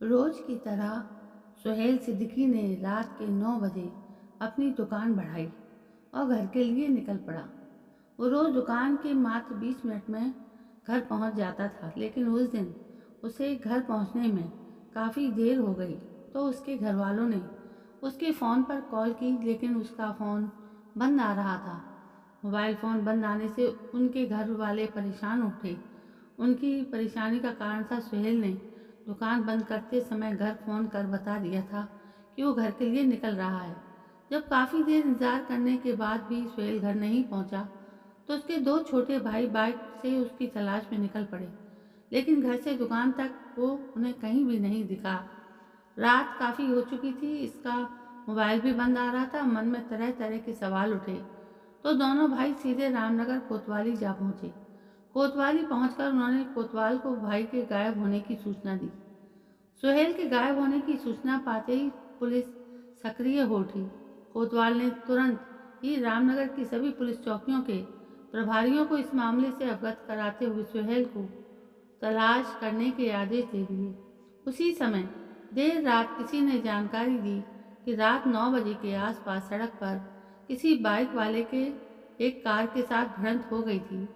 रोज की तरह सुहेल सिद्दीकी ने रात के 9 बजे अपनी दुकान बढ़ाई और घर के लिए निकल पड़ा। वो रोज दुकान के मात्र 20 मिनट में घर पहुंच जाता था, लेकिन उस दिन उसे घर पहुंचने में काफ़ी देर हो गई। तो उसके घर वालों ने उसके फ़ोन पर कॉल की, लेकिन उसका फ़ोन बंद आ रहा था। मोबाइल फ़ोन बंद आने से उनके घर वाले परेशान उठे। उनकी परेशानी का कारण था सुहेल ने दुकान बंद करते समय घर फ़ोन कर बता दिया था कि वो घर के लिए निकल रहा है। जब काफ़ी देर इंतज़ार करने के बाद भी सुहेल घर नहीं पहुंचा, तो उसके दो छोटे भाई बाइक से उसकी तलाश में निकल पड़े, लेकिन घर से दुकान तक वो उन्हें कहीं भी नहीं दिखा। रात काफ़ी हो चुकी थी, इसका मोबाइल भी बंद आ रहा था। मन में तरह तरह के सवाल उठे, तो दोनों भाई सीधे रामनगर कोतवाली जा पहुंचे। कोतवाली पहुंचकर उन्होंने कोतवाल को भाई के गायब होने की सूचना दी। सुहेल के गायब होने की सूचना पाते ही पुलिस सक्रिय हो उठी। कोतवाल ने तुरंत ही रामनगर की सभी पुलिस चौकियों के प्रभारियों को इस मामले से अवगत कराते हुए सुहेल को तलाश करने के आदेश दे दिए। उसी समय देर रात किसी ने जानकारी दी कि रात 9 बजे के आसपास सड़क पर किसी बाइक वाले के एक कार के साथ भिड़ंत हो गई थी,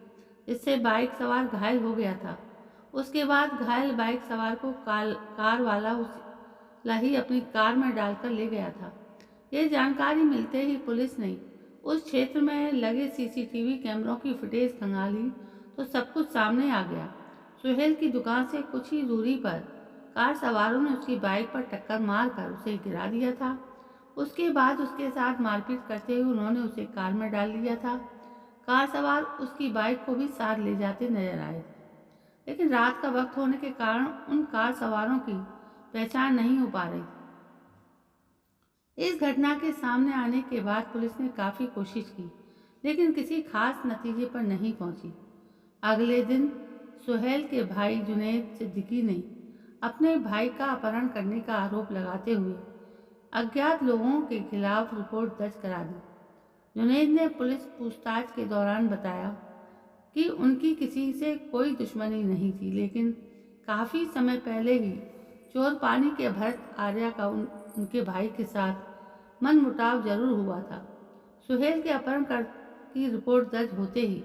जिससे बाइक सवार घायल हो गया था। उसके बाद घायल बाइक सवार को कार वाला उस लाही अपनी कार में डालकर ले गया था। ये जानकारी मिलते ही पुलिस ने उस क्षेत्र में लगे सीसीटीवी कैमरों की फुटेज खंगाली, तो सब कुछ सामने आ गया। सुहेल की दुकान से कुछ ही दूरी पर कार सवारों ने उसकी बाइक पर टक्कर मारकर उसे गिरा दिया था। उसके बाद उसके साथ मारपीट करते हुए उन्होंने उसे कार में डाल दिया था। कार सवार उसकी बाइक को भी साथ ले जाते नजर आए थे, लेकिन रात का वक्त होने के कारण उन कार सवारों की पहचान नहीं हो पा रही थी। इस घटना के सामने आने के बाद पुलिस ने काफ़ी कोशिश की, लेकिन किसी खास नतीजे पर नहीं पहुंची। अगले दिन सुहेल के भाई जुनैद सिद्दीकी ने अपने भाई का अपहरण करने का आरोप लगाते हुए अज्ञात लोगों के खिलाफ रिपोर्ट दर्ज करा दी। जुनैद ने पुलिस पूछताछ के दौरान बताया कि उनकी किसी से कोई दुश्मनी नहीं थी, लेकिन काफ़ी समय पहले ही चोर पानी के भरत आर्या का उनके भाई के साथ मनमुटाव जरूर हुआ था। सुहेल के अपहरण की रिपोर्ट दर्ज होते ही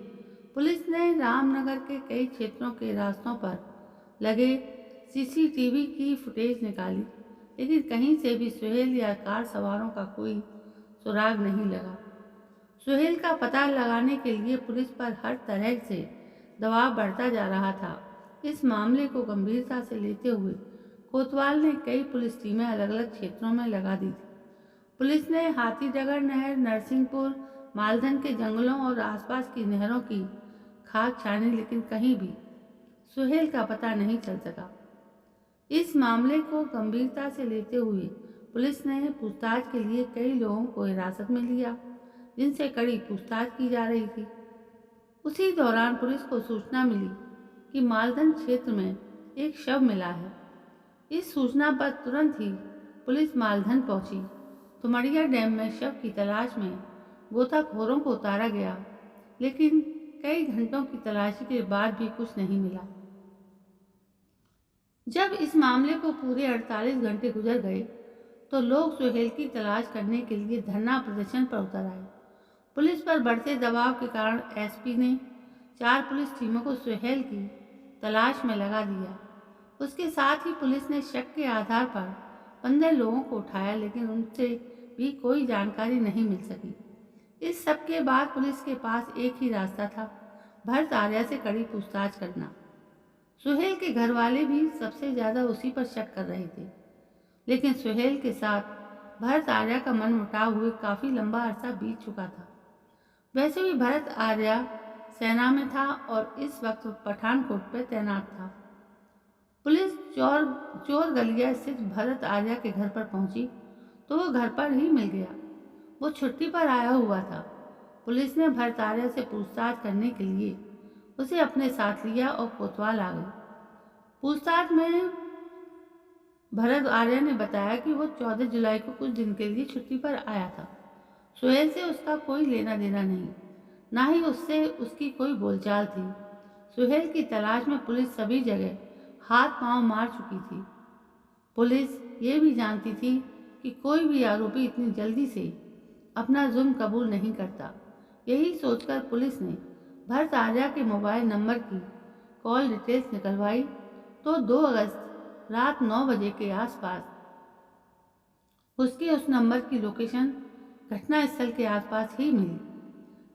पुलिस ने रामनगर के कई क्षेत्रों के रास्तों पर लगे सीसीटीवी की फुटेज निकाली, लेकिन कहीं से भी सुहेल या कार सवारों का कोई सुराग नहीं लगा। सुहेल का पता लगाने के लिए पुलिस पर हर तरह से दबाव बढ़ता जा रहा था। इस मामले को गंभीरता से लेते हुए कोतवाल ने कई पुलिस टीमें अलग अलग क्षेत्रों में लगा दी थी। पुलिस ने हाथीडगर नहर, नरसिंहपुर, मालधन के जंगलों और आसपास की नहरों की खाक छानी, लेकिन कहीं भी सुहेल का पता नहीं चल सका। इस मामले को गंभीरता से लेते हुए पुलिस ने पूछताछ के लिए कई लोगों को हिरासत में लिया, जिनसे कड़ी पूछताछ की जा रही थी। उसी दौरान पुलिस को सूचना मिली कि मालधन क्षेत्र में एक शव मिला है। इस सूचना पर तुरंत ही पुलिस मालधन पहुंची। तुमड़िया डैम में शव की तलाश में गोताखोरों को उतारा गया, लेकिन कई घंटों की तलाशी के बाद भी कुछ नहीं मिला। जब इस मामले को पूरे 48 घंटे गुजर गए, तो लोग सुहेल की तलाश करने के लिए धरना प्रदर्शन पर उतर आए। पुलिस पर बढ़ते दबाव के कारण एसपी ने 4 पुलिस टीमों को सुहेल की तलाश में लगा दिया। उसके साथ ही पुलिस ने शक के आधार पर 15 लोगों को उठाया, लेकिन उनसे भी कोई जानकारी नहीं मिल सकी। इस सब के बाद पुलिस के पास एक ही रास्ता था, भरत आर्या से कड़ी पूछताछ करना। सुहेल के घर वाले भी सबसे ज़्यादा उसी पर शक कर रहे थे, लेकिन सुहेल के साथ भरत आर्या का मनमुटाव हुए काफ़ी लंबा अरसा बीत चुका था। वैसे भी भरत आर्या सेना में था और इस वक्त पठानकोट पर तैनात था। पुलिस चोर गलिया स्थित भरत आर्या के घर पर पहुंची, तो वो घर पर ही मिल गया। वो छुट्टी पर आया हुआ था। पुलिस ने भरत आर्या से पूछताछ करने के लिए उसे अपने साथ लिया और कोतवाल आ गए। पूछताछ में भरत आर्या ने बताया कि वो 14 जुलाई को कुछ दिन के लिए छुट्टी पर आया था। सुहेल से उसका कोई लेना देना नहीं, ना ही उससे उसकी कोई बोलचाल थी। सुहेल की तलाश में पुलिस सभी जगह हाथ पांव मार चुकी थी। पुलिस ये भी जानती थी कि कोई भी आरोपी इतनी जल्दी से अपना जुर्म कबूल नहीं करता। यही सोचकर पुलिस ने भरत आर्या के मोबाइल नंबर की कॉल डिटेल्स निकलवाई तो 2 अगस्त रात 9 बजे के आसपास उसके उस नंबर की लोकेशन घटना स्थल के आसपास ही मिली।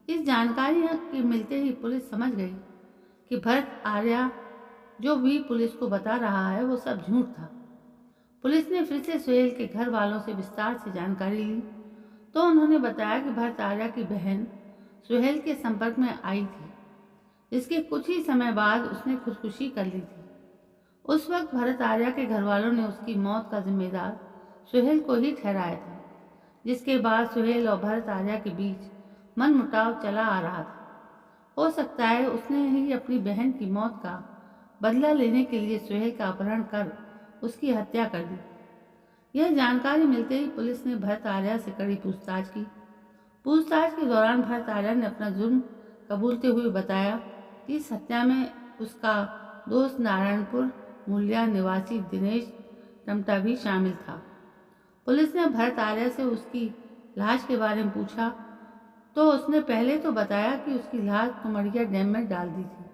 इस जानकारी के मिलते ही पुलिस समझ गई कि भरत आर्या जो भी पुलिस को बता रहा है वो सब झूठ था। पुलिस ने फिर से सुहेल के घर वालों से विस्तार से जानकारी ली तो उन्होंने बताया कि भरत आर्या की बहन सुहेल के संपर्क में आई थी। इसके कुछ ही समय बाद उसने खुदकुशी कर ली थी। उस वक्त भरत आर्या के घर वालों ने उसकी मौत का जिम्मेदार सुहेल को ही ठहराया था, जिसके बाद सुहेल और भरत आर्या के बीच मनमुटाव चला आ रहा था। हो सकता है उसने ही अपनी बहन की मौत का बदला लेने के लिए सुहेल का अपहरण कर उसकी हत्या कर दी। यह जानकारी मिलते ही पुलिस ने भरत आर्या से कड़ी पूछताछ की। पूछताछ के दौरान भरत आर्या ने अपना जुर्म कबूलते हुए बताया कि इस हत्या में उसका दोस्त नारायणपुर मूल्या निवासी दिनेश टमटा भी शामिल था। पुलिस ने भरत आर्या से उसकी लाश के बारे में पूछा तो उसने पहले तो बताया कि उसकी लाश तुमड़िया डैम में डाल दी थी,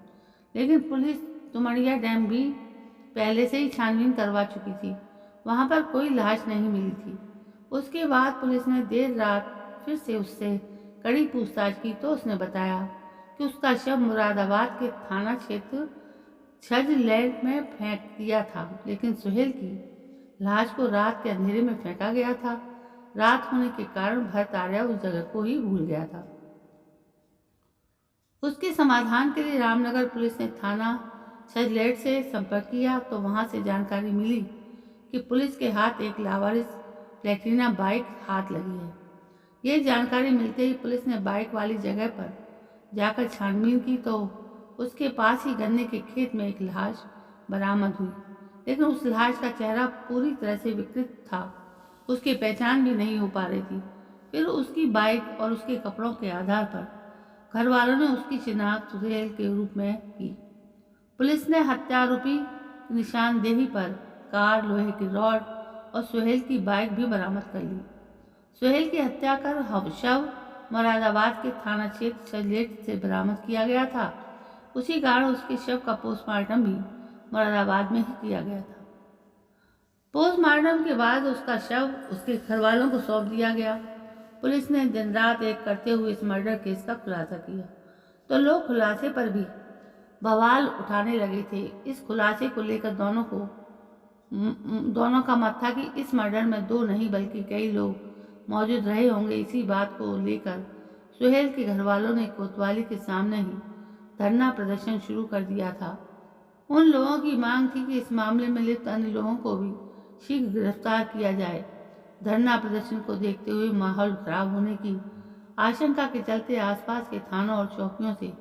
लेकिन पुलिस तुमड़िया डैम भी पहले से ही छानबीन करवा चुकी थी। वहां पर कोई लाश नहीं मिली थी। उसके बाद पुलिस ने देर रात फिर से उससे कड़ी पूछताछ की तो उसने बताया कि उसका शव मुरादाबाद के थाना क्षेत्र छज लैंड में फेंक दिया था, लेकिन सुहेल की लाश को रात के अंधेरे में फेंका गया था। रात होने के कारण भरत आर्या उस जगह को ही भूल गया था। उसके समाधान के लिए रामनगर पुलिस ने थाना छजलेट से संपर्क किया तो वहां से जानकारी मिली कि पुलिस के हाथ एक लावारिस प्लेटिना बाइक हाथ लगी है। ये जानकारी मिलते ही पुलिस ने बाइक वाली जगह पर जाकर छानबीन की तो उसके पास ही गन्ने के खेत में एक लाश बरामद हुई, लेकिन उस लाश का चेहरा पूरी तरह से विकृत था। उसकी पहचान भी नहीं हो पा रही थी। फिर उसकी बाइक और उसके कपड़ों के आधार पर घर वालों ने उसकी शिनाख्त सुहेल के रूप में की। पुलिस ने हत्यारोपी की निशानदेही पर कार, लोहे की रॉड और सुहेल की बाइक भी बरामद कर ली। सुहेल की हत्या कर शव मुरादाबाद के थाना क्षेत्र छजलेट से बरामद किया गया था। उसी कारण उसके शव का पोस्टमार्टम भी मुरादाबाद में ही किया गया था। पोस्टमार्टम के बाद उसका शव उसके घर वालों को सौंप दिया गया। पुलिस ने दिन रात एक करते हुए इस मर्डर केस का खुलासा किया तो लोग खुलासे पर भी बवाल उठाने लगे थे। इस खुलासे को लेकर दोनों का मत था कि इस मर्डर में 2 नहीं बल्कि कई लोग मौजूद रहे होंगे। इसी बात को लेकर सुहेल के घर वालों ने कोतवाली के सामने ही धरना प्रदर्शन शुरू कर दिया था। उन लोगों की मांग थी कि इस मामले में लिप्त अन्य लोगों को भी शीघ्र गिरफ्तार किया जाए। धरना प्रदर्शन को देखते हुए माहौल खराब होने की आशंका के चलते आसपास के थानों और चौकियों से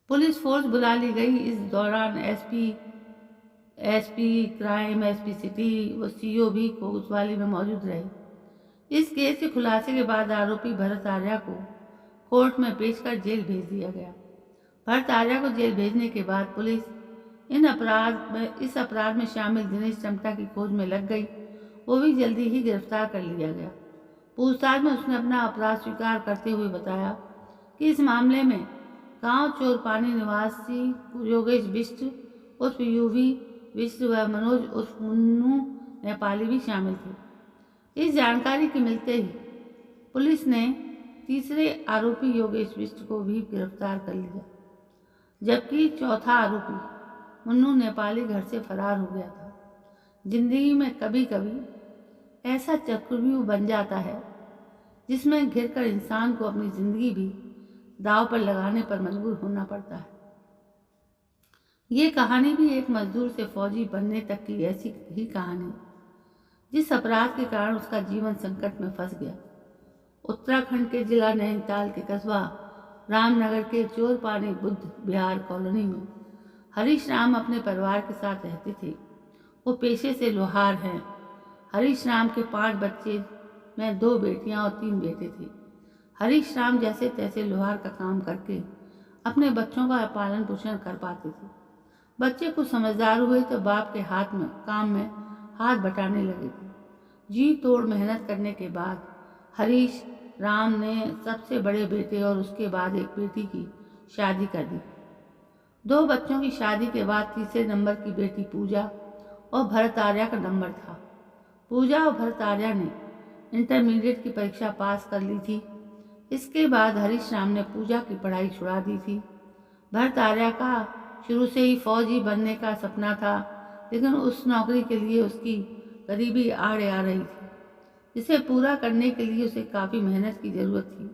पुलिस फोर्स बुला ली गई। इस दौरान एसपी क्राइम, एसपी सिटी व सीओ भी कोतवाली में मौजूद रहे। इस केस के खुलासे के बाद आरोपी भरत आर्या को कोर्ट में पेश कर जेल भेज दिया गया। भरत आर्या को जेल भेजने के बाद पुलिस इस अपराध में शामिल दिनेश टमटा की खोज में लग गई। वो भी जल्दी ही गिरफ्तार कर लिया गया। पूछताछ में उसने अपना अपराध स्वीकार करते हुए बताया कि इस मामले में गांव चोरपानी निवासी योगेश बिष्ट उर्फ यूवी बिष्ट व मनोज उर्फ मुन्नू नेपाली भी शामिल थे। इस जानकारी के मिलते ही पुलिस ने तीसरे आरोपी योगेश बिष्ट को भी गिरफ्तार कर लिया, जबकि चौथा आरोपी मुन्नू नेपाली घर से फरार हो गया था। जिंदगी में कभी कभी ऐसा चक्रव्यूह बन जाता है जिसमें घिरकर इंसान को अपनी जिंदगी भी दांव पर लगाने पर मजबूर होना पड़ता है। ये कहानी भी एक मजदूर से फौजी बनने तक की ऐसी ही कहानी, जिस अपराध के कारण उसका जीवन संकट में फंस गया। उत्तराखंड के जिला नैनीताल के कस्बा रामनगर के चोरपानी बुद्ध विहार कॉलोनी में हरीश राम अपने परिवार के साथ रहते थे। वो पेशे से लोहार हैं। हरीश राम के 5 बच्चे में 2 बेटियां और 3 बेटे थे। हरीश राम जैसे तैसे लोहार का काम करके अपने बच्चों का पालन पोषण कर पाते थे। बच्चे कुछ समझदार हुए तो बाप के काम में हाथ बटाने लगे थे। जी तोड़ मेहनत करने के बाद हरीश राम ने सबसे बड़े बेटे और उसके बाद एक बेटी की शादी कर दी। 2 बच्चों की शादी के बाद तीसरे नंबर की बेटी पूजा और भरत आर्या का नंबर था। पूजा और भरत आर्या ने इंटरमीडिएट की परीक्षा पास कर ली थी। इसके बाद हरीश राम ने पूजा की पढ़ाई छुड़ा दी थी। भरत आर्या का शुरू से ही फौजी बनने का सपना था, लेकिन उस नौकरी के लिए उसकी गरीबी आड़े आ रही थी, जिसे पूरा करने के लिए उसे काफ़ी मेहनत की ज़रूरत थी।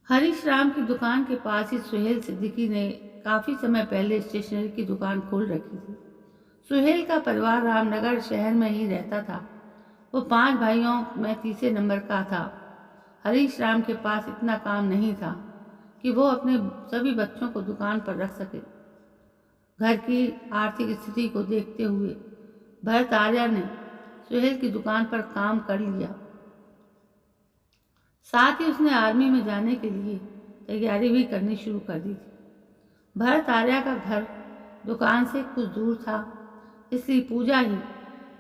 हरीश राम की दुकान के पास ही सुहेल सिद्दीकी ने काफ़ी समय पहले स्टेशनरी की दुकान खोल रखी थी। सुहेल का परिवार रामनगर शहर में ही रहता था। वो 5 भाइयों में तीसरे नंबर का था। हरीश राम के पास इतना काम नहीं था कि वो अपने सभी बच्चों को दुकान पर रख सके। घर की आर्थिक स्थिति को देखते हुए भरत आर्या ने सुहेल की दुकान पर काम कर लिया। साथ ही उसने आर्मी में जाने के लिए तैयारी भी करनी शुरू कर दी थी। भरत आर्या का घर दुकान से कुछ दूर था, इसलिए पूजा ही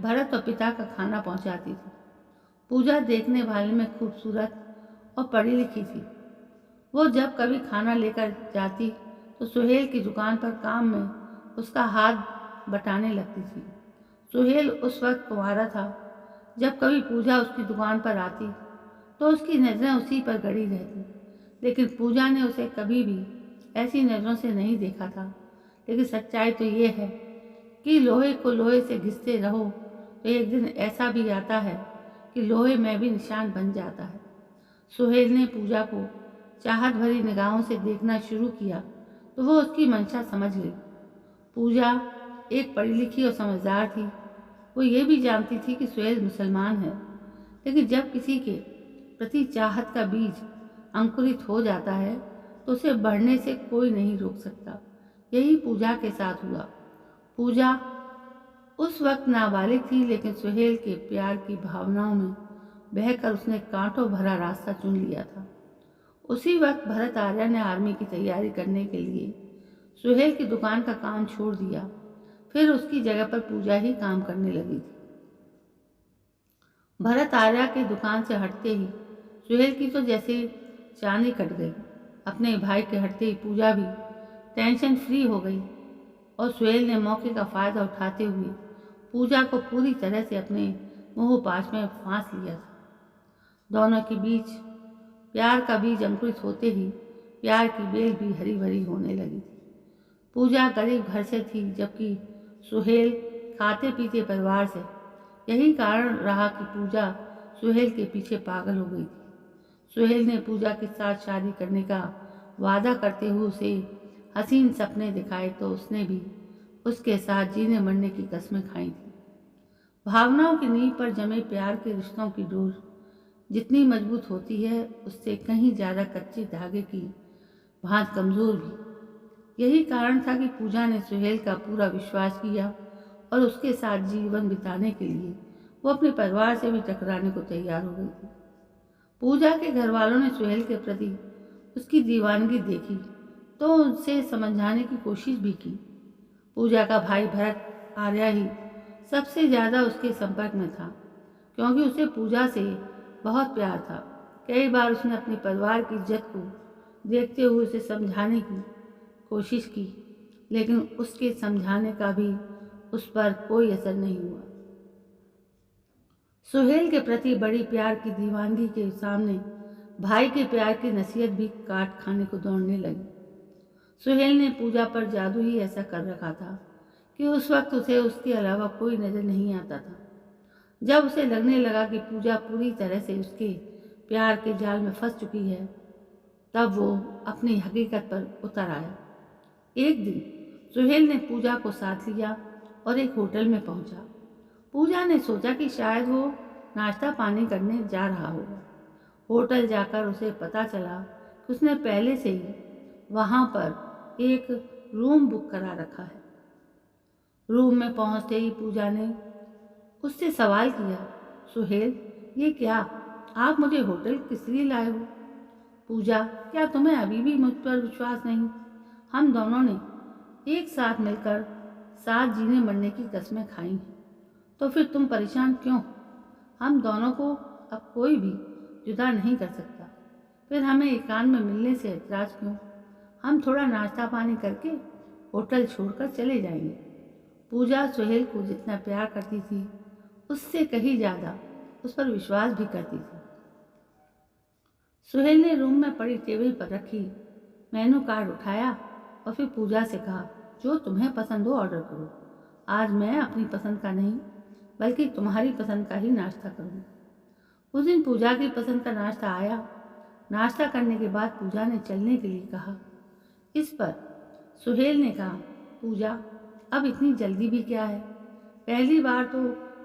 भरत और पिता का खाना पहुंचाती थी। पूजा देखने वाले में खूबसूरत और पढ़ी लिखी थी। वो जब कभी खाना लेकर जाती तो सुहेल की दुकान पर काम में उसका हाथ बटाने लगती थी। सुहेल उस वक्त कुंवारा था। जब कभी पूजा उसकी दुकान पर आती तो उसकी नज़रें उसी पर गड़ी रहती, लेकिन पूजा ने उसे कभी भी ऐसी नज़रों से नहीं देखा था। लेकिन सच्चाई तो ये है कि लोहे को लोहे से घिसते रहो तो एक दिन ऐसा भी आता है कि लोहे में भी निशान बन जाता है। सुहेल ने पूजा को चाहत भरी निगाहों से देखना शुरू किया तो वो उसकी मंशा समझ गई। पूजा एक पढ़ी लिखी और समझदार थी। वो ये भी जानती थी कि सुहेल मुसलमान है, लेकिन जब किसी के प्रति चाहत का बीज अंकुरित हो जाता है तो उसे बढ़ने से कोई नहीं रोक सकता। यही पूजा के साथ हुआ। पूजा उस वक्त नाबालिग थी, लेकिन सुहेल के प्यार की भावनाओं में बहकर उसने कांटों भरा रास्ता चुन लिया था। उसी वक्त भरत आर्या ने आर्मी की तैयारी करने के लिए सुहेल की दुकान का काम छोड़ दिया। फिर उसकी जगह पर पूजा ही काम करने लगी थी। भरत आर्या की दुकान से हटते ही सुहेल की तो जैसे चांदी कट गई। अपने भाई के हटते ही पूजा भी टेंशन फ्री हो गई और सुहेल ने मौके का फ़ायदा उठाते हुए पूजा को पूरी तरह से अपने मोह पाश में फांस लिया था। दोनों के बीच प्यार का बीज अंकुरित होते ही प्यार की बेल भी हरी भरी होने लगी थी। पूजा गरीब घर से थी, जबकि सुहेल खाते पीते परिवार से। यही कारण रहा कि पूजा सुहेल के पीछे पागल हो गई थी। सुहेल ने पूजा के साथ शादी करने का वादा करते हुए उसे हसीन सपने दिखाए तो उसने भी उसके साथ जीने मरने की कस्में खाई थी। भावनाओं की नींव पर जमे प्यार के रिश्तों की डोर जितनी मजबूत होती है, उससे कहीं ज़्यादा कच्चे धागे की भांति कमज़ोर भी। यही कारण था कि पूजा ने सुहेल का पूरा विश्वास किया और उसके साथ जीवन बिताने के लिए वो अपने परिवार से भी टकराने को तैयार हो गई थी। पूजा के घर वालों ने सुहेल के प्रति उसकी दीवानगी देखी तो उसे समझाने की कोशिश भी की। पूजा का भाई भरत आर्या ही सबसे ज़्यादा उसके संपर्क में था, क्योंकि उसे पूजा से बहुत प्यार था। कई बार उसने अपने परिवार की इज्जत को देखते हुए उसे समझाने की कोशिश की, लेकिन उसके समझाने का भी उस पर कोई असर नहीं हुआ। सुहेल के प्रति बड़ी प्यार की दीवानगी के सामने भाई के प्यार की नसीहत भी काट खाने को दौड़ने लगी। सुहेल ने पूजा पर जादू ही ऐसा कर रखा था कि उस वक्त उसे उसके अलावा कोई नज़र नहीं आता था। जब उसे लगने लगा कि पूजा पूरी तरह से उसके प्यार के जाल में फंस चुकी है, तब वो अपनी हकीकत पर उतर आया। एक दिन सुहेल ने पूजा को साथ लिया और एक होटल में पहुंचा। पूजा ने सोचा कि शायद वो नाश्ता पानी करने जा रहा होगा। होटल जाकर उसे पता चला कि उसने पहले से ही वहाँ पर एक रूम बुक करा रखा है। रूम में पहुँचते ही पूजा ने उससे सवाल किया, सुहेल, ये क्या? आप मुझे होटल किस लिए लाए हो? पूजा, क्या तुम्हें अभी भी मुझ पर विश्वास नहीं? हम दोनों ने एक साथ मिलकर साथ जीने मरने की कस्में खाई हैं, तो फिर तुम परेशान क्यों? हम दोनों को अब कोई भी जुदा नहीं कर सकता। फिर हमें एकांत में मिलने से ऐतराज़ क्यों? हम थोड़ा नाश्ता पानी करके होटल छोड़कर चले जाएंगे। पूजा सुहेल को जितना प्यार करती थी, उससे कहीं ज़्यादा उस पर विश्वास भी करती थी। सुहेल ने रूम में पड़ी टेबल पर रखी मेनू कार्ड उठाया और फिर पूजा से कहा, जो तुम्हें पसंद हो ऑर्डर करो। आज मैं अपनी पसंद का नहीं बल्कि तुम्हारी पसंद का ही नाश्ता करूँगी। उस दिन पूजा की पसंद का नाश्ता आया। नाश्ता करने के बाद पूजा ने चलने के लिए कहा। इस पर सुहेल ने कहा, पूजा अब इतनी जल्दी भी क्या है? पहली बार तो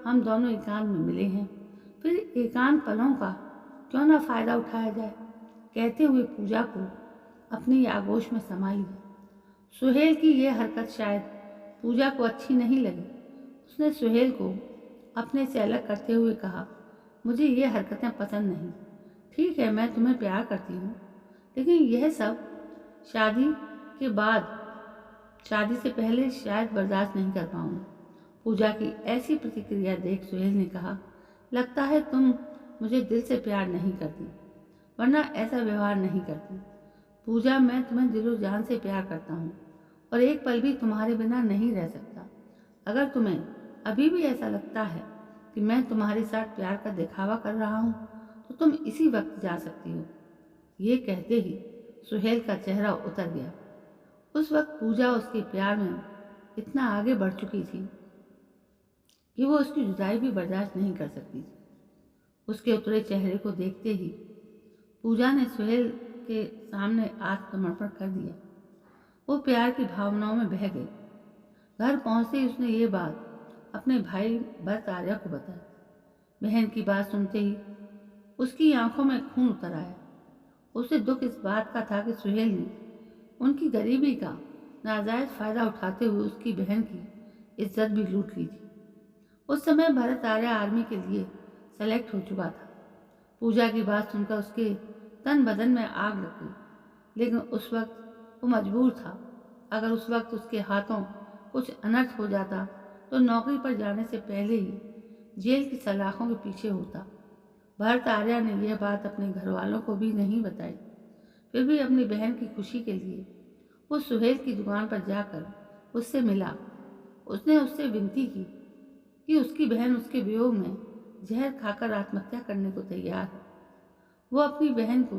हम दोनों एकांत में मिले हैं, फिर एकांत पलों का क्यों ना फ़ायदा उठाया जाए? कहते हुए पूजा को अपनी आगोश में समा लिया। सुहेल की यह हरकत शायद पूजा को अच्छी नहीं लगी। उसने सुहेल को अपने से अलग करते हुए कहा, मुझे ये हरकतें पसंद नहीं। ठीक है, मैं तुम्हें प्यार करती हूँ, लेकिन यह सब शादी के बाद, शादी से पहले शायद बर्दाश्त नहीं कर पाऊँगी। पूजा की ऐसी प्रतिक्रिया देख सुहेल ने कहा, लगता है तुम मुझे दिल से प्यार नहीं करती, वरना ऐसा व्यवहार नहीं करती। पूजा, मैं तुम्हें दिलो जान से प्यार करता हूँ और एक पल भी तुम्हारे बिना नहीं रह सकता। अगर तुम्हें अभी भी ऐसा लगता है कि मैं तुम्हारे साथ प्यार का दिखावा कर रहा हूँ, तो तुम इसी वक्त जा सकती हो। ये कहते ही सुहेल का चेहरा उतर गया। उस वक्त पूजा उसके प्यार में इतना आगे बढ़ चुकी थी कि वो उसकी जुदाई भी बर्दाश्त नहीं कर सकती थी। उसके उतरे चेहरे को देखते ही पूजा ने सुहेल के सामने आत्मसमर्पण कर दिया। वो प्यार की भावनाओं में बह गई। घर पहुंचते ही उसने ये बात अपने भाई भरत आर्या को बताई। बहन की बात सुनते ही उसकी आंखों में खून उतर आया। उसे दुख इस बात का था कि सुहेल ने उनकी गरीबी का नाजायज फायदा उठाते हुए उसकी बहन की इज्जत भी लूट ली थी। उस समय भरत आर्या आर्मी के लिए सेलेक्ट हो चुका था। पूजा की बात सुनकर उसके तन बदन में आग लग गई, लेकिन उस वक्त वो मजबूर था। अगर उस वक्त उसके हाथों कुछ अनर्थ हो जाता तो नौकरी पर जाने से पहले ही जेल की सलाखों के पीछे होता। भरत आर्या ने यह बात अपने घर वालों को भी नहीं बताई। फिर भी अपनी बहन की खुशी के लिए वो सुहेल की दुकान पर जाकर उससे मिला। उसने उससे विनती की कि उसकी बहन उसके वियोग में जहर खाकर आत्महत्या करने को तैयार है। वो अपनी बहन को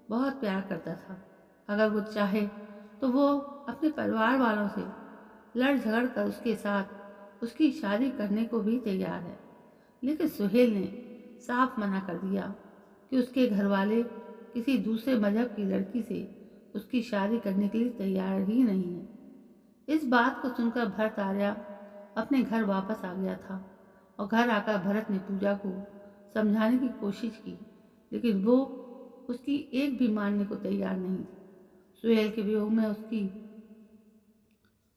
बहुत प्यार करता था। अगर वो चाहे तो वो अपने परिवार वालों से लड़ झगड़ कर उसके साथ उसकी शादी करने को भी तैयार है। लेकिन सुहेल ने साफ मना कर दिया कि उसके घर वाले किसी दूसरे मजहब की लड़की से उसकी शादी करने के लिए तैयार ही नहीं है। इस बात को सुनकर भरत आर्या अपने घर वापस आ गया था और घर आकर भरत ने पूजा को समझाने की कोशिश की, लेकिन वो उसकी एक भी मानने को तैयार नहीं थी। सुहेल के वियोग में उसकी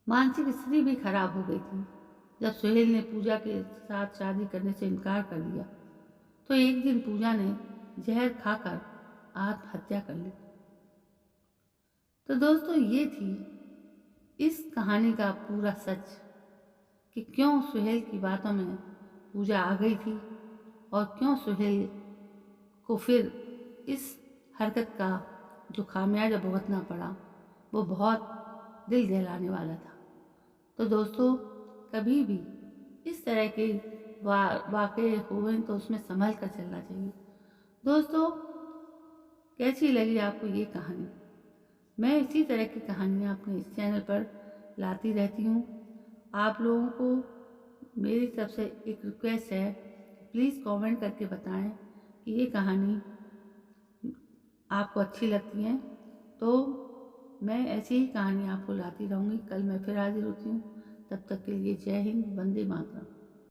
मानसिक स्थिति भी खराब हो गई थी। जब सुहेल ने पूजा के साथ शादी करने से इनकार कर दिया तो एक दिन पूजा ने जहर खाकर आत्महत्या कर ली। तो दोस्तों, ये थी इस कहानी का पूरा सच कि क्यों सुहेल की बातों में पूजा आ गई थी और क्यों सुहेल को फिर इस हरकत का जो खामियाजा भुगतना पड़ा वो बहुत दिल दहलाने वाला था। तो दोस्तों, कभी भी इस तरह के वाक़े हुए तो उसमें संभल कर चलना चाहिए। दोस्तों, कैसी लगी आपको ये कहानी? मैं इसी तरह की कहानियाँ अपने इस चैनल पर लाती रहती हूँ। आप लोगों को मेरी तरफ से एक रिक्वेस्ट है, प्लीज़ कमेंट करके बताएं कि ये कहानी आपको अच्छी लगती है। तो मैं ऐसी ही कहानी आपको लाती रहूँगी। कल मैं फिर हाजिर होती हूँ। तब तक के लिए जय हिंद, वंदे मातरम।